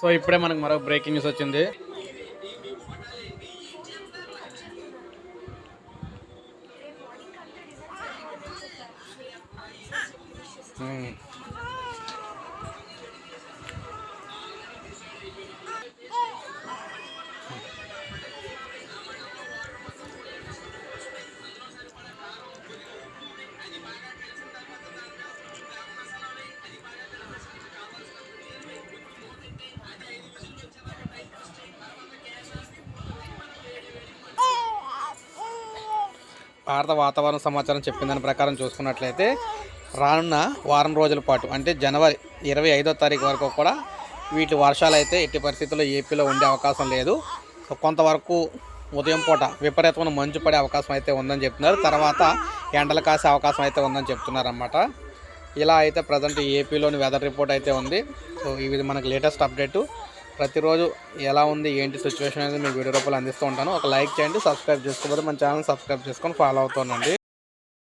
So ఇప్పుడే మనకు మరో బ్రేకింగ్ న్యూస్ వచ్చింది. భారత వాతావరణ సమాచారం చెప్పిన దాని ప్రకారం చూసుకున్నట్లయితే రానున్న వారం రోజుల పాటు అంటే జనవరి 25వ తారీఖు వరకు కూడా వీటి వర్షాలు అయితే ఎట్టి పరిస్థితుల్లో ఏపీలో ఉండే అవకాశం లేదు. సో కొంతవరకు ఉదయం పూట విపరీతమైన మంచు పడే అవకాశం అయితే ఉందని చెప్తున్నారు. తర్వాత ఎండలు కాసే అవకాశం అయితే ఉందని చెప్తున్నారు అన్నమాట. ఇలా అయితే ప్రజెంట్ ఏపీలోని వెదర్ రిపోర్ట్ అయితే ఉంది. సో ఇది మనకు లేటెస్ట్ అప్డేటు. ప్రతిరోజు ఎలా ఉంది ఏంటి సిచ్యువేషన్ అనేది మీ వీడియో రూపంలో అందిస్తూ ఉంటాను. ఒక లైక్ చేయండి, సబ్స్క్రైబ్ చేసుకోకపోతే మన ఛానల్ సబ్స్క్రైబ్ చేసుకొని ఫాలో అవుతానండి.